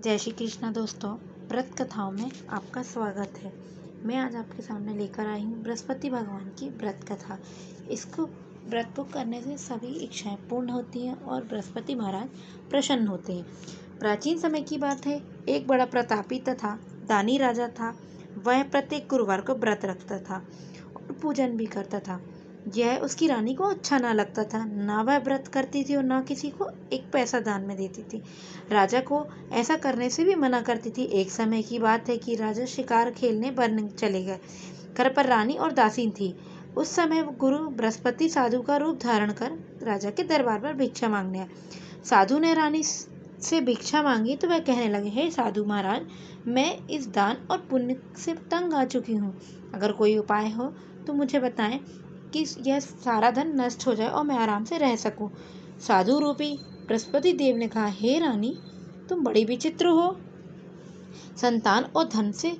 जय श्री कृष्णा दोस्तों, व्रत कथाओं में आपका स्वागत है। मैं आज आपके सामने लेकर आई हूँ बृहस्पति भगवान की व्रत कथा। इसको व्रत को करने से सभी इच्छाएं पूर्ण होती हैं और बृहस्पति महाराज प्रसन्न होते हैं। प्राचीन समय की बात है, एक बड़ा प्रतापी तथा दानी राजा था। वह प्रत्येक गुरुवार को व्रत रखता था और पूजन भी करता था। यह उसकी रानी को अच्छा ना लगता था। ना वह व्रत करती थी और ना किसी को एक पैसा दान में देती थी। राजा को ऐसा करने से भी मना करती थी। एक समय की बात है कि राजा शिकार खेलने वन चले गए। घर पर रानी और दासी थी। उस समय गुरु बृहस्पति साधु का रूप धारण कर राजा के दरबार पर भिक्षा मांगने आए। साधु ने रानी से भिक्षा मांगी तो वह कहने लगे, हे साधु महाराज, मैं इस दान और पुण्य से तंग आ चुकी हूँ। अगर कोई उपाय हो तो मुझे बताएं कि यह सारा धन नष्ट हो जाए और मैं आराम से रह सकूं। साधु रूपी बृहस्पति देव ने कहा, हे रानी, तुम बड़ी विचित्र हो। संतान और धन से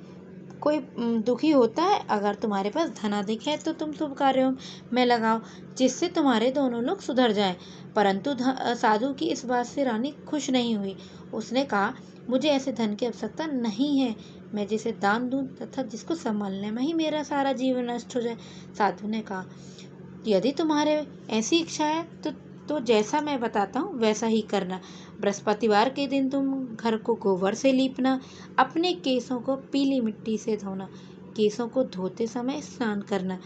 कोई दुखी होता है? अगर तुम्हारे पास धनाधिक है तो तुम शुभ कार्यों में लगाओ, जिससे तुम्हारे दोनों लोग सुधर जाएं। परंतु साधु की इस बात से रानी खुश नहीं हुई। उसने कहा, मुझे ऐसे धन की आवश्यकता नहीं है। मैं जिसे दान दूं तथा जिसको संभालने में ही मेरा सारा जीवन नष्ट हो जाए। साधु ने कहा, यदि तुम्हारे ऐसी इच्छा है तो जैसा मैं बताता हूँ वैसा ही करना। बृहस्पतिवार के दिन तुम घर को गोबर से लीपना, अपने केसों को पीली मिट्टी से धोना, केसों को धोते समय स्नान करना,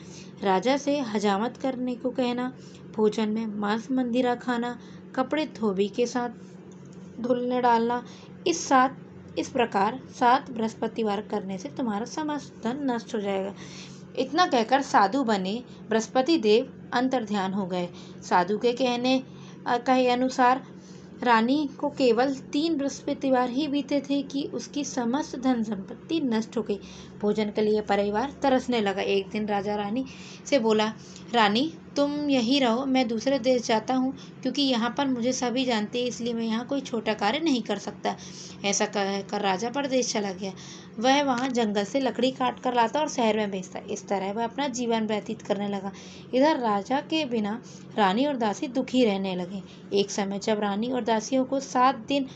राजा से हजामत करने को कहना, भोजन में मांस मंदिरा खाना, कपड़े धोबी के साथ धुलने डालना। इस प्रकार 7 बृहस्पतिवार करने से तुम्हारा समस्त धन नष्ट हो जाएगा। इतना कहकर साधु बने बृहस्पति देव अंतर्ध्यान हो गए। साधु के कहे अनुसार रानी को केवल 3 बृहस्पतिवार ही बीते थे कि उसकी समस्त धन संपत्ति नष्ट हो गई। भोजन के लिए परिवार तरसने लगा। एक दिन राजा रानी से बोला, रानी, तुम यही रहो, मैं दूसरे देश जाता हूँ, क्योंकि यहाँ पर मुझे सभी जानते हैं, इसलिए मैं यहाँ कोई छोटा कार्य नहीं कर सकता। ऐसा कहकर राजा परदेश चला गया। वह वहाँ जंगल से लकड़ी काट कर लाता और शहर में बेचता। इस तरह वह अपना जीवन व्यतीत करने लगा। इधर राजा के बिना रानी और दासी दुखी रहने लगे। एक समय जब रानी और दासियों को 7 दिन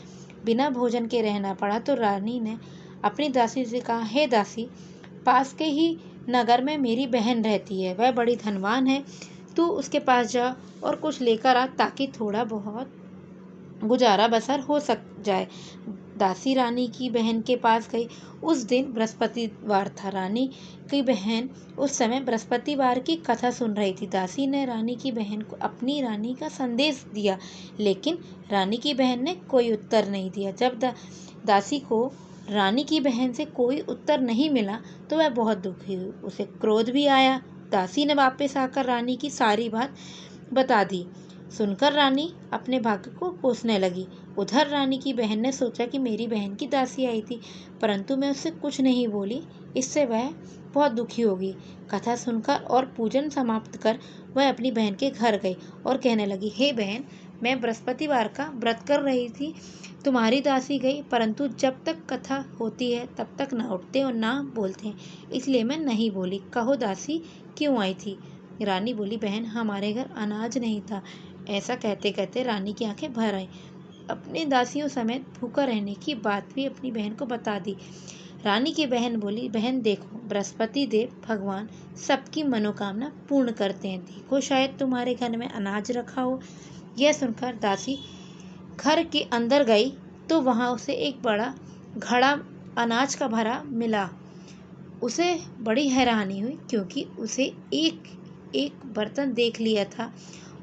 बिना भोजन के रहना पड़ा तो रानी ने अपनी दासी से कहा, हे दासी, पास के ही नगर में मेरी बहन रहती है। वह बड़ी धनवान है। तू उसके पास जा और कुछ लेकर आ, ताकि थोड़ा बहुत गुजारा बसर हो जाए। दासी रानी की बहन के पास गई। उस दिन बृहस्पतिवार था। रानी की बहन उस समय बृहस्पतिवार की कथा सुन रही थी। दासी ने रानी की बहन को अपनी रानी का संदेश दिया, लेकिन रानी की बहन ने कोई उत्तर नहीं दिया। जब दासी को रानी की बहन से कोई उत्तर नहीं मिला तो वह बहुत दुखी हुई। उसे क्रोध भी आया। दासी ने वापस आकर रानी की सारी बात बता दी। सुनकर रानी अपने भाग्य को कोसने लगी। उधर रानी की बहन ने सोचा कि मेरी बहन की दासी आई थी, परंतु मैं उससे कुछ नहीं बोली, इससे वह बहुत दुखी होगी। कथा सुनकर और पूजन समाप्त कर वह अपनी बहन के घर गई और कहने लगी, हे बहन, मैं बृहस्पतिवार का व्रत कर रही थी। तुम्हारी दासी गई, परंतु जब तक कथा होती है तब तक ना उठते और ना बोलते हैं, इसलिए मैं नहीं बोली। कहो दासी, क्यों आई थी? रानी बोली, बहन, हमारे घर अनाज नहीं था। ऐसा कहते कहते रानी की आंखें भर आई। अपनी दासियों समेत भूखा रहने की बात भी अपनी बहन को बता दी। रानी की बहन बोली, बहन देखो, बृहस्पति देव भगवान सबकी मनोकामना पूर्ण करते हैं। देखो, शायद तुम्हारे घर में अनाज रखा हो। यह सुनकर दासी घर के अंदर गई तो वहां उसे एक बड़ा घड़ा अनाज का भरा मिला। उसे बड़ी हैरानी हुई, क्योंकि उसे एक बर्तन देख लिया था।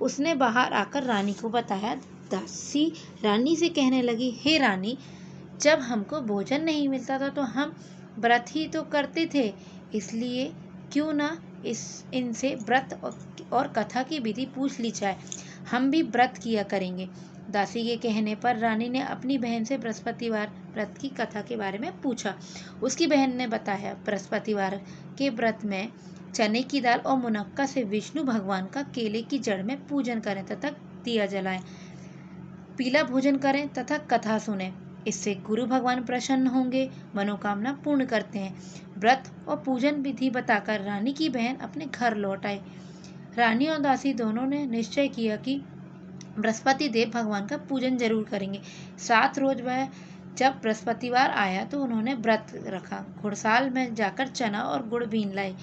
उसने बाहर आकर रानी को बताया। दासी रानी से कहने लगी, हे रानी, जब हमको भोजन नहीं मिलता था तो हम व्रत ही तो करते थे, इसलिए क्यों ना इनसे व्रत और कथा की विधि पूछ ली जाए। हम भी व्रत किया करेंगे। दासी के कहने पर रानी ने अपनी बहन से बृहस्पतिवार व्रत की कथा के बारे में पूछा। उसकी बहन ने बताया, बृहस्पतिवार के व्रत में चने की दाल और मुनक्का से विष्णु भगवान का केले की जड़ में पूजन करें तथा दिया जलाएं, पीला भोजन करें तथा कथा सुने। इससे गुरु भगवान प्रसन्न होंगे, मनोकामना पूर्ण करते हैं। व्रत और पूजन विधि बताकर रानी की बहन अपने घर लौट आई। रानी और दासी दोनों ने निश्चय किया कि बृहस्पति देव भगवान का पूजन जरूर करेंगे। 7 रोज वह जब बृहस्पतिवार आया तो उन्होंने व्रत रखा, घुड़साल में जाकर चना और गुड़ बीन लाए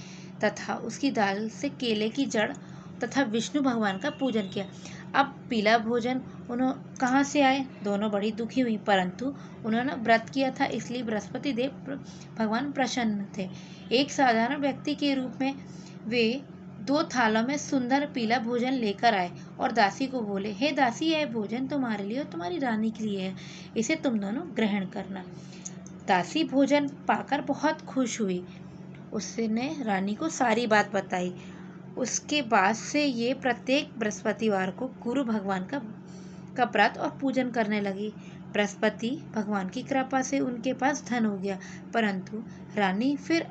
तथा उसकी दाल से केले की जड़ तथा विष्णु भगवान का पूजन किया। अब पीला भोजन उन्होंने कहाँ से आए? दोनों बड़ी दुखी हुई, परंतु उन्होंने व्रत किया था इसलिए बृहस्पति देव भगवान प्रसन्न थे। एक साधारण व्यक्ति के रूप में वे 2 थालों में सुंदर पीला भोजन लेकर आए और दासी को बोले, हे दासी, यह भोजन तुम्हारे लिए और तुम्हारी रानी के लिए है, इसे तुम दोनों ग्रहण करना। दासी भोजन पाकर बहुत खुश हुई। उसने रानी को सारी बात बताई। उसके बाद से ये प्रत्येक बृहस्पतिवार को गुरु भगवान का व्रत और पूजन करने लगी। बृहस्पति भगवान की कृपा से उनके पास धन हो गया, परंतु रानी फिर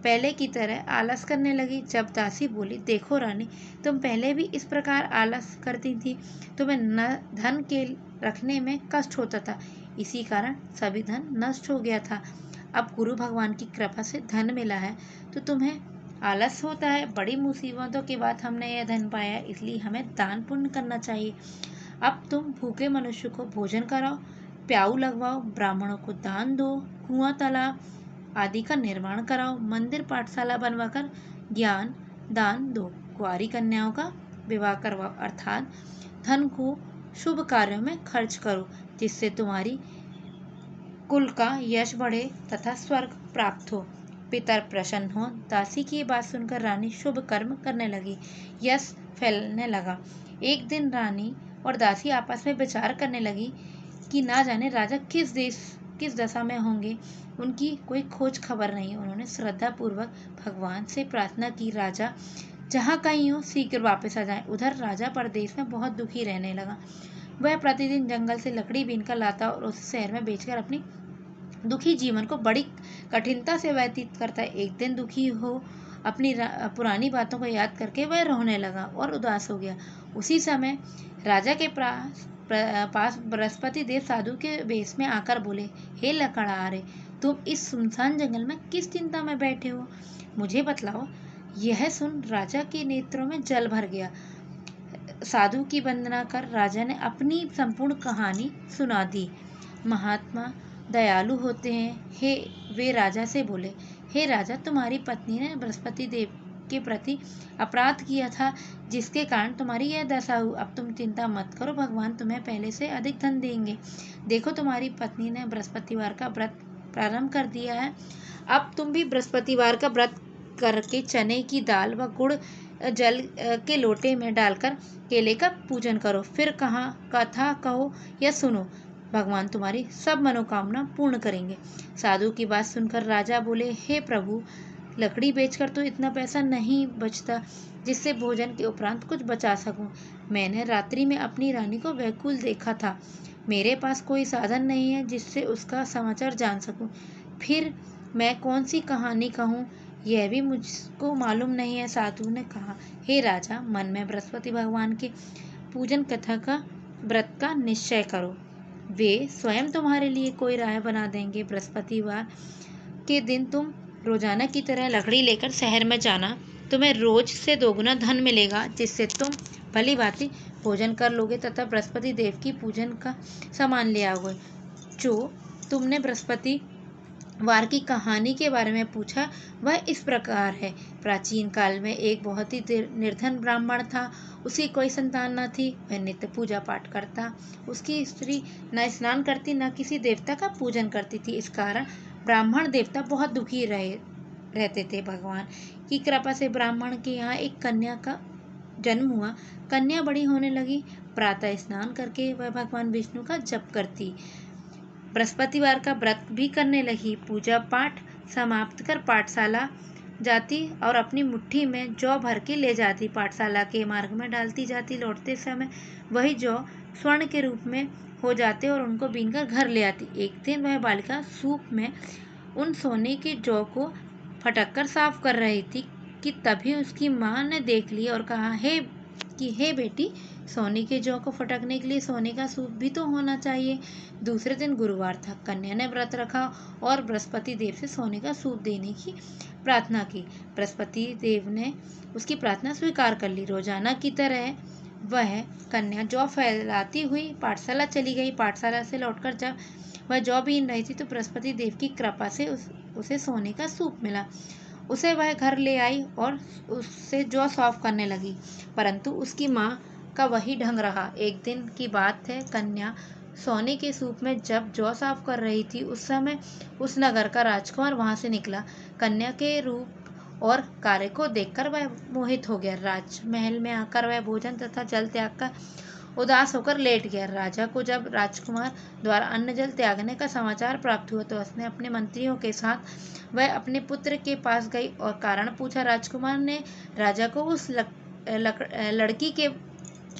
पहले की तरह आलस करने लगी। जब दासी बोली, देखो रानी, तुम पहले भी इस प्रकार आलस करती थी, तुम्हें न धन के रखने में कष्ट होता था, इसी कारण सभी धन नष्ट हो गया था। अब गुरु भगवान की कृपा से धन मिला है तो तुम्हें आलस होता है। बड़ी मुसीबतों के बाद हमने यह धन पाया, इसलिए हमें दान पुण्य करना चाहिए। अब तुम भूखे मनुष्य को भोजन कराओ, प्याऊ लगवाओ, ब्राह्मणों को दान दो, कुआं तालाब आदि का निर्माण कराओ, मंदिर पाठशाला बनवाकर ज्ञान दान दो, कुंवारी कन्याओं का विवाह करवाओ, अर्थात धन को शुभ कार्यों में खर्च करो, जिससे तुम्हारी कुल का यश बढ़े तथा स्वर्ग प्राप्त हो, पितर प्रसन्न हो। दासी की बात सुनकर रानी शुभ कर्म करने लगी, यश फैलने लगा। एक दिन रानी और दासी आपस में विचार करने लगी कि ना जाने राजा किस दशा में होंगे, उनकी कोई खोज खबर नहीं। उन्होंने श्रद्धा पूर्वक भगवान से प्रार्थना की, राजा जहाँ कहीं हो शीघ्र वापस आ जाए। उधर राजा परदेश में बहुत दुखी रहने लगा। वह प्रतिदिन जंगल से लकड़ी बीनकर लाता और उसे शहर में बेचकर अपनी दुखी जीवन को बड़ी कठिनता से व्यतीत करता है। एक दिन दुखी हो अपनी पुरानी बातों को याद करके वह रोने लगा और उदास हो गया। उसी समय राजा के पास बृहस्पति देव साधु के वेश में आकर बोले, हे लकड़हारे, तुम इस सुनसान जंगल में किस चिंता में बैठे हो, मुझे बतलाओ। यह सुन राजा के नेत्रों में जल भर गया। साधु की वंदना कर राजा ने अपनी संपूर्ण कहानी सुना दी। महात्मा दयालु होते हैं। वे राजा से बोले, हे राजा, तुम्हारी पत्नी ने बृहस्पति देव के प्रति अपराध किया था, जिसके कारण तुम्हारी यह दशा हुई। अब तुम चिंता मत करो, भगवान तुम्हें पहले से अधिक धन देंगे। देखो, तुम्हारी पत्नी ने बृहस्पतिवार का व्रत प्रारंभ कर दिया है। अब तुम भी बृहस्पतिवार का व्रत करके चने की दाल व गुड़ जल के लोटे में डालकर केले का पूजन करो। फिर कथा कहो या सुनो, भगवान तुम्हारी सब मनोकामना पूर्ण करेंगे। साधु की बात सुनकर राजा बोले, हे प्रभु, लकड़ी बेचकर तो इतना पैसा नहीं बचता जिससे भोजन के उपरांत कुछ बचा सकूं। मैंने रात्रि में अपनी रानी को व्याकुल देखा था। मेरे पास कोई साधन नहीं है जिससे उसका समाचार जान सकूं। फिर मैं कौन सी कहानी कहूं, यह भी मुझको मालूम नहीं है। साधु ने कहा, हे राजा, मन में बृहस्पति भगवान के पूजन कथा का व्रत का निश्चय करो, वे स्वयं तुम्हारे लिए कोई राह बना देंगे। बृहस्पतिवार के दिन तुम रोजाना की तरह लकड़ी लेकर शहर में जाना, तुम्हें रोज से 2 गुना धन मिलेगा, जिससे तुम भली भांति भोजन कर लोगे तथा बृहस्पति देव की पूजन का सामान ले आओगे। जो तुमने बृहस्पति वार की कहानी के बारे में पूछा, वह इस प्रकार है। प्राचीन काल में एक बहुत ही निर्धन ब्राह्मण था। उसकी कोई संतान न थी। वह नित्य पूजा पाठ करता। उसकी स्त्री न स्नान करती, न किसी देवता का पूजन करती थी। इस कारण ब्राह्मण देवता बहुत दुखी रहते थे। भगवान की कृपा से ब्राह्मण के यहाँ एक कन्या का जन्म हुआ। कन्या बड़ी होने लगी। प्रातः स्नान करके वह भगवान विष्णु का जप करती, बृहस्पतिवार का व्रत भी करने लगी। पूजा पाठ समाप्त कर पाठशाला जाती और अपनी मुट्ठी में जौ भर के ले जाती। पाठशाला के मार्ग में डालती जाती। लौटते समय वही जौ स्वर्ण के रूप में हो जाते और उनको बीनकर घर ले आती। एक दिन वह बालिका सूप में उन सोने के जौ को फटक कर साफ कर रही थी कि तभी उसकी माँ ने देख लिया और कहा, हे बेटी, सोने के जौ को फटकने के लिए सोने का सूप भी तो होना चाहिए। दूसरे दिन गुरुवार था। कन्या ने व्रत रखा और बृहस्पति देव से सोने का सूप देने की प्रार्थना की। बृहस्पति देव ने उसकी प्रार्थना स्वीकार कर ली। रोजाना की तरह वह कन्या जौ फैलाती हुई पाठशाला चली गई। पाठशाला से लौटकर जब वह जौ बीन रही थी तो बृहस्पति देव की कृपा से उसे सोने का सूप मिला। उसे वह घर ले आई और उससे जौ साफ करने लगी, परंतु उसकी माँ का वही ढंग रहा। एक दिन की बात है, कन्या सोने के सूप में जब जौ साफ कर रही थी, उस समय उस नगर का राजकुमार वहां से निकला। कन्या के रूप और कार्य को देखकर वह मोहित हो गया। राजमहल में आकर वह भोजन तथा जल त्याग कर उदास होकर लेट गया। राजा को जब राजकुमार द्वारा अन्न जल त्यागने का समाचार प्राप्त हुआ तो उसने अपने मंत्रियों के साथ वह अपने पुत्र के पास गई और कारण पूछा। राजकुमार ने राजा को उस लड़की के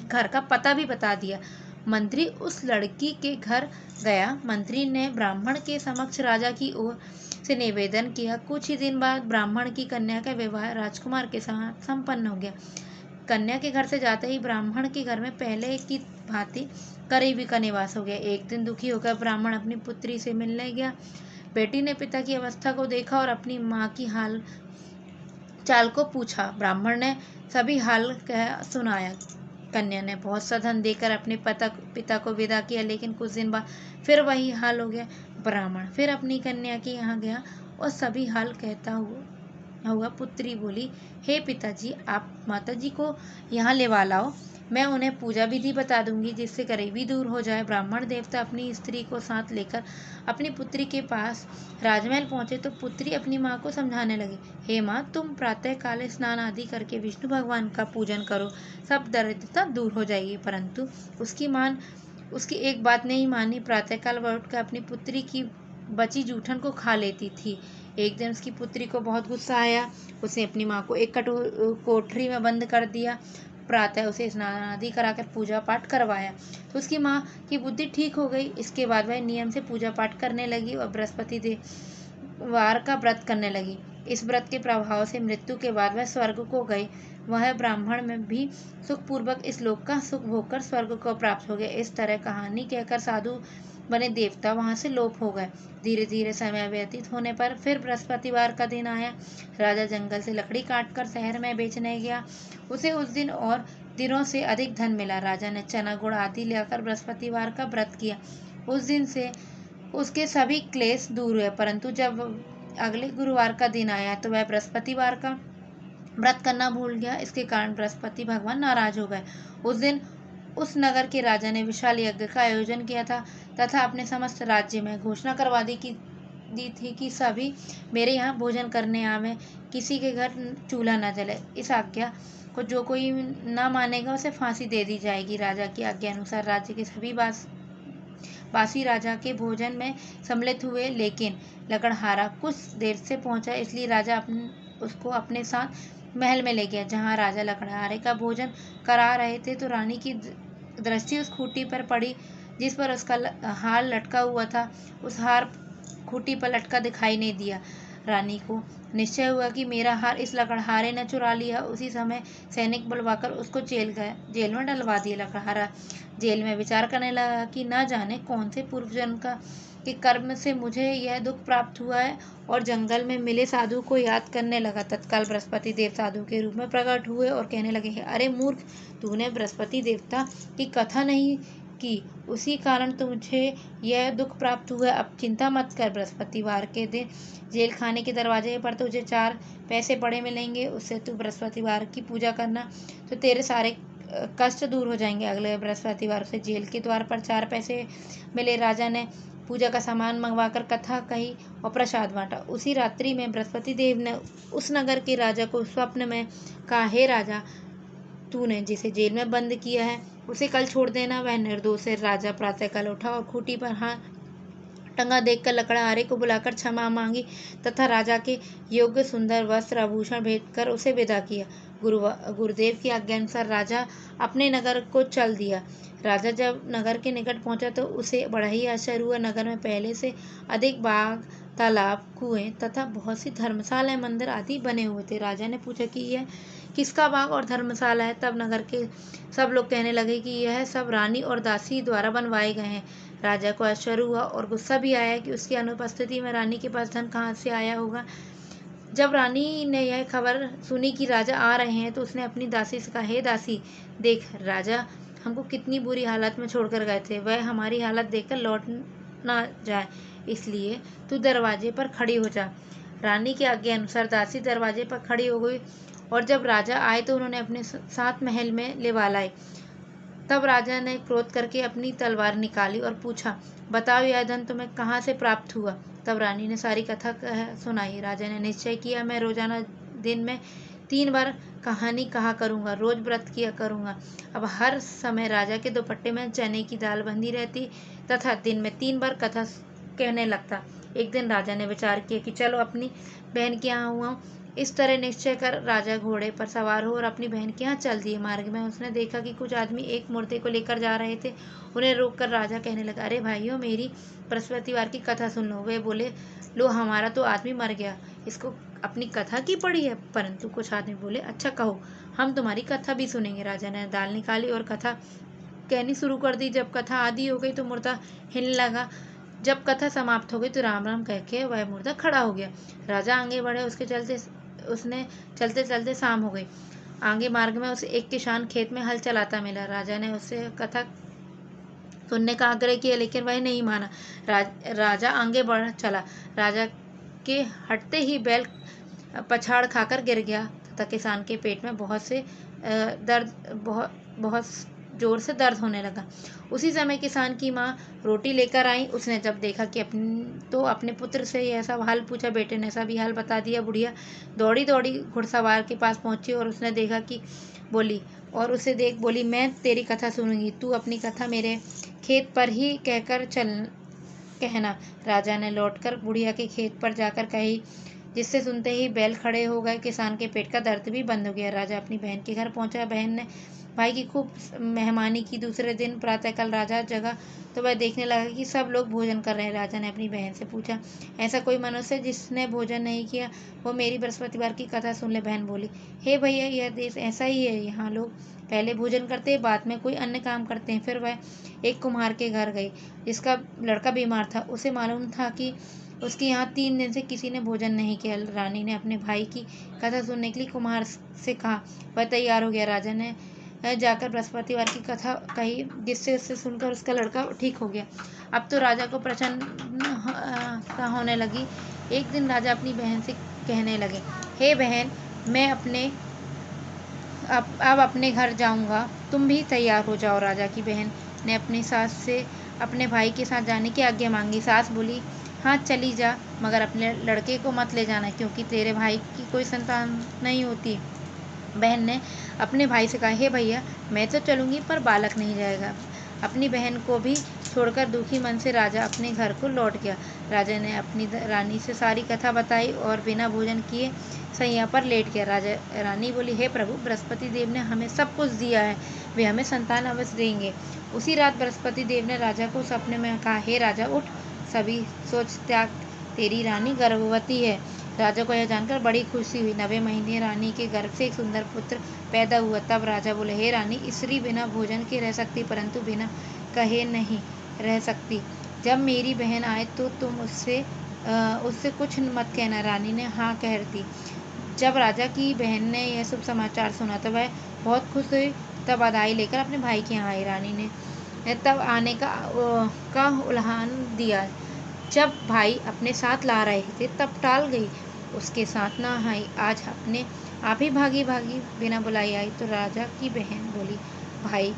घर का पता भी बता दिया। मंत्री उस लड़की के घर गया। मंत्री ने ब्राह्मण के समक्ष राजा की ओर से निवेदन किया। कुछ ही दिन बाद ब्राह्मण की कन्या का विवाह राजकुमार के साथ संपन्न हो गया। कन्या के घर से जाते ही ब्राह्मण के घर में पहले की भांति करीबी का निवास हो गया। एक दिन दुखी होकर ब्राह्मण अपनी पुत्री से मिलने गया। बेटी ने पिता की अवस्था को देखा और अपनी माँ की हाल चाल को पूछा। ब्राह्मण ने सभी हाल कह सुनाया। कन्या ने बहुत सा धन देकर अपने पिता को विदा किया, लेकिन कुछ दिन बाद फिर वही हाल हो गया। ब्राह्मण फिर अपनी कन्या के यहाँ गया और सभी हाल कहता हुआ पुत्री बोली, हे पिताजी, आप माताजी को यहाँ लेवा लाओ, मैं उन्हें पूजा विधि बता दूंगी जिससे गरीबी दूर हो जाए। ब्राह्मण देवता अपनी स्त्री को साथ लेकर अपनी पुत्री के पास राजमहल पहुंचे तो पुत्री अपनी माँ को समझाने लगी, हे माँ, तुम प्रातः काल स्नान आदि करके विष्णु भगवान का पूजन करो, सब दरिद्रता दूर हो जाएगी। परंतु उसकी एक बात नहीं मानी। प्रातःकाल वह उठकर अपनी पुत्री की बची जूठन को खा लेती थी। एक दिन उसकी पुत्री को बहुत गुस्सा आया। उसने अपनी माँ को एक कोठरी में बंद कर दिया। प्रातः उसे स्नान आदि कराकर पूजा पाठ करवाया तो उसकी माँ की बुद्धि ठीक हो गई। इसके बाद वह नियम से पूजा पाठ करने लगी और बृहस्पति देववार का व्रत करने लगी। इस व्रत के प्रभाव से मृत्यु के बाद वह स्वर्ग को गई। वह ब्राह्मण में भी सुखपूर्वक इस लोक का सुख भोगकर स्वर्ग को प्राप्त हो गए। इस तरह कहानी कहकर साधु बने देवता वहां से लोप हो गए। धीरे धीरे समय व्यतीत होने पर फिर बृहस्पतिवार का दिन आया। राजा जंगल से लकड़ी काटकर शहर में बेचने गया। उसे उस दिन और दिनों से अधिक धन मिला। राजा ने चना गुड़ आदि लेकर बृहस्पतिवार का व्रत किया। उस दिन से उसके सभी क्लेश दूर हुए। परंतु जब अगले गुरुवार का दिन आया तो वह बृहस्पतिवार का व्रत करना भूल गया। इसके कारण बृहस्पति भगवान नाराज हो गए। उस दिन उस नगर के राजा ने विशाल यज्ञ का आयोजन किया था तथा अपने समस्त राज्य में घोषणा करवा दी थी कि सभी मेरे यहाँ भोजन करने आवे, किसी के घर चूल्हा न जले। इस आज्ञा को जो कोई न मानेगा उसे फांसी दे दी जाएगी। राजा की आज्ञा अनुसार राज्य के सभी बासी राजा के भोजन में सम्मिलित हुए, लेकिन लकड़हारा कुछ देर से पहुंचा, इसलिए राजा उसको अपने साथ महल में ले गया। जहाँ राजा लकड़हारे का भोजन करा रहे थे तो रानी की दृष्टि उस खूंटी पर पड़ी जिस पर उसका हार लटका हुआ था। उस हार खूंटी पर लटका दिखाई नहीं दिया। रानी को निश्चय हुआ कि मेरा हार इस लकड़हारे ने चुरा लिया। उसी समय सैनिक बुलवाकर उसको जेल में डलवा दिया। लकड़हारा जेल में विचार करने लगा कि न जाने कौन से पूर्व जन्म के कर्म से मुझे यह दुख प्राप्त हुआ है, और जंगल में मिले साधु को याद करने लगा। तत्काल बृहस्पति देव साधु के रूप में प्रकट हुए और कहने लगे, अरे मूर्ख, तूने बृहस्पति देवता की कथा नहीं की, उसी कारण तुझे यह दुख प्राप्त हुआ। अब चिंता मत कर, बृहस्पतिवार के दिन जेल खाने के दरवाजे पर तुझे 4 पैसे पड़े मिलेंगे, उससे तू बृहस्पतिवार की पूजा करना तो तेरे सारे कष्ट दूर हो जाएंगे। अगले बृहस्पतिवार से जेल के द्वार पर 4 पैसे मिले। राजा ने पूजा का सामान मंगवाकर कथा कही और प्रसाद बांटा। उसी रात्रि में बृहस्पति देव ने उस नगर के राजा को स्वप्न में कहा, हे राजा, तूने जिसे जेल में बंद किया है उसे कल छोड़ देना, वह निर्दोष है। राजा प्रातःकाल उठा और खूंटी पर हाथ टंगा देखकर लकड़हारे को बुलाकर क्षमा मांगी तथा राजा के योग्य सुंदर वस्त्र आभूषण भेंट कर उसे विदा किया। गुरुदेव की आज्ञा अनुसार राजा अपने नगर को चल दिया। राजा जब नगर के निकट पहुंचा तो उसे बड़ा ही आश्चर्य हुआ। नगर में पहले से अधिक बाग, तालाब, कुएं तथा बहुत सी धर्मशालाएं, मंदिर आदि बने हुए थे। राजा ने पूछा कि यह किसका बाग और धर्मशाला है। तब नगर के सब लोग कहने लगे कि यह सब रानी और दासी द्वारा बनवाए गए हैं। राजा को आश्चर्य हुआ और गुस्सा भी आया कि उसकी अनुपस्थिति में रानी के पास धन कहाँ से आया होगा। जब रानी ने यह खबर सुनी कि राजा आ रहे हैं तो उसने अपनी दासी से कहा, हे दासी, देख, राजा हमको कितनी बुरी हालत में छोड़कर गए थे, वह हमारी हालत देखकर लौट ना जाए, इसलिए तू दरवाजे पर खड़ी हो जा। रानी के आज्ञा अनुसार दासी दरवाजे पर खड़ी हो गई और जब राजा आए तो उन्होंने अपने साथ महल में लेवा लाए। तब राजा ने क्रोध करके अपनी तलवार निकाली और पूछा, बताओ यह धन तुम्हें कहाँ से प्राप्त हुआ। तब रानी ने सारी कथा सुनाई। राजा ने निश्चय किया, मैं रोजाना दिन में 3 बार कहानी कहा करूँगा, रोज व्रत किया करूँगा। अब हर समय राजा के दुपट्टे में चने की दाल बंधी रहती तथा दिन में 3 बार कथा कहने लगता। एक दिन राजा ने विचार किया कि चलो अपनी बहन के यहाँ हुआ। इस तरह निश्चय कर राजा घोड़े पर सवार हो और अपनी बहन के यहाँ चल दिए। मार्ग में उसने देखा कि कुछ आदमी एक मुर्दे को लेकर जा रहे थे। उन्हें रोककर राजा कहने लगा, अरे भाइयों, मेरी बृहस्पतिवार की कथा सुन लो। वे बोले, लो, हमारा तो आदमी मर गया, इसको अपनी कथा की पड़ी है। परंतु कुछ आदमी बोले, अच्छा कहो, हम तुम्हारी कथा भी सुनेंगे। राजा ने दाल निकाली और कथा कहनी शुरू कर दी। जब कथा आधी हो गई तो मुर्दा हिलने लगा। जब कथा समाप्त हो गई तो राम राम कह के वह मुर्दा खड़ा हो गया। राजा आगे बढ़े, उसने चलते चलते शाम हो गई। आगे मार्ग में उसे एक किसान खेत में हल चलाता मिला। राजा ने उससे कथा सुनने का आग्रह किया, लेकिन वह नहीं माना। राजा आगे बढ़ चला। राजा के हटते ही बैल पछाड़ खाकर गिर गया तथा किसान के पेट में बहुत जोर से दर्द होने लगा। उसी समय किसान की माँ रोटी लेकर आई। उसने जब देखा कि अपने पुत्र से ऐसा हाल पूछा, बेटे ने सभी हाल बता दिया। बुढ़िया दौड़ी दौड़ी घुड़सवार के पास पहुंची और उसने देखा कि उसे देख बोली, मैं तेरी कथा सुनूंगी, तू अपनी कथा मेरे खेत पर ही कहना। राजा ने लौटकर बुढ़िया के खेत पर जाकर कही, जिससे सुनते ही बैल खड़े हो गए। किसान के पेट का दर्द भी बंद हो गया। राजा अपनी बहन के घर पहुंचा। बहन ने भाई की खूब मेहमानी की। दूसरे दिन प्रातःकाल राजा जगा तो वह देखने लगा कि सब लोग भोजन कर रहे हैं। राजा ने अपनी बहन से पूछा, ऐसा कोई मनुष्य जिसने भोजन नहीं किया, वो मेरी बृहस्पतिवार की कथा सुन ले। बहन बोली, हे भैया, यह देश ऐसा ही है। यहाँ लोग पहले भोजन करते हैं, बाद में कोई अन्य काम करते हैं। फिर वह एक कुम्हार के घर गई, जिसका लड़का बीमार था। उसे मालूम था कि उसके यहाँ 3 दिन से किसी ने भोजन नहीं किया। रानी ने अपने भाई की कथा सुनने के लिए कुम्हार से कहा। वह तैयार हो गया। राजा ने जाकर बृहस्पतिवार की कथा कही, जिससे उससे सुनकर उसका लड़का ठीक हो गया। अब तो राजा को प्रसन्नता होने लगी। एक दिन राजा अपनी बहन से कहने लगे, हे बहन, मैं अब अपने घर जाऊंगा, तुम भी तैयार हो जाओ। राजा की बहन ने अपनी सास से अपने भाई के साथ जाने की आज्ञा मांगी। सास बोली, हाँ चली जा, मगर अपने लड़के को मत ले जाना, क्योंकि तेरे भाई की कोई संतान नहीं होती। बहन ने अपने भाई से कहा, हे भैया, मैं तो चलूंगी, पर बालक नहीं जाएगा। अपनी बहन को भी छोड़कर दुखी मन से राजा अपने घर को लौट गया। राजा ने अपनी रानी से सारी कथा बताई और बिना भोजन किए सैया पर लेट गया। रानी बोली, हे प्रभु, बृहस्पति देव ने हमें सब कुछ दिया है, वे हमें संतान अवश्य देंगे। उसी रात बृहस्पति देव ने राजा को सपने में कहा, हे राजा, उठ, सभी सोच त्याग, तेरी रानी गर्भवती है। राजा को यह जानकर बड़ी खुशी हुई। 9वें महीने रानी के गर्भ से एक सुंदर पुत्र पैदा हुआ। तब राजा बोले, हे रानी, स्त्री बिना भोजन के रह सकती, परंतु बिना कहे नहीं रह सकती। जब मेरी बहन आए तो तुम उससे कुछ मत कहना। रानी ने हाँ कह दी। जब राजा की बहन ने यह शुभ समाचार सुना तो वह बहुत खुश हुई। तब बधाई लेकर अपने भाई के यहाँ आई। रानी ने तब आने का उल्हान दिया। जब भाई अपने साथ ला रहे थे तब टाल गई, उसके साथ ना आई। आज अपने आप ही भागी भागी बिना बुलाई आई। तो राजा की बहन बोली, भाई,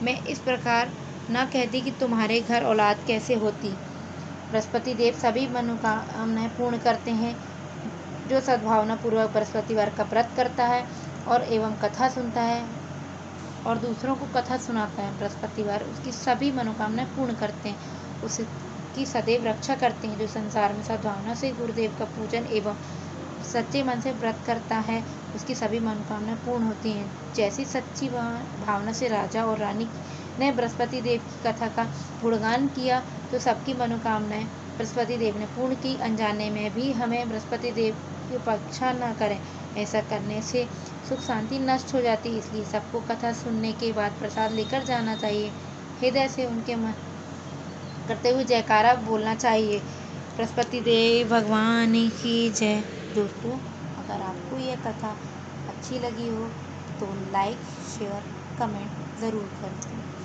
मैं इस प्रकार न कहती कि तुम्हारे घर औलाद कैसे होती। बृहस्पति देव सभी मनोकामनाएं पूर्ण करते हैं। जो सद्भावना पूर्वक बृहस्पतिवार का व्रत करता है और एवं कथा सुनता है और दूसरों को कथा सुनाता है, बृहस्पतिवार उसकी सभी मनोकामनाएं पूर्ण करते हैं, उसकी सदैव रक्षा करते हैं। जो संसार में सद्भावना से गुरुदेव का पूजन एवं सच्चे मन से व्रत करता है, उसकी सभी मनोकामनाएं पूर्ण होती हैं। जैसी सच्ची भावना से राजा और रानी ने बृहस्पति देव की कथा का गुणगान किया तो सबकी मनोकामनाएं बृहस्पति देव ने पूर्ण की। अनजाने में भी हमें बृहस्पति देव की उपेक्षा न करें, ऐसा करने से सुख शांति नष्ट हो जाती है। इसलिए सबको कथा सुनने के बाद प्रसाद लेकर जाना चाहिए। हृदय से उनके मन करते हुए जयकारा बोलना चाहिए। बृहस्पति देव भगवान की जय। दोस्तों, अगर आपको यह कथा अच्छी लगी हो तो लाइक, शेयर, कमेंट ज़रूर करें।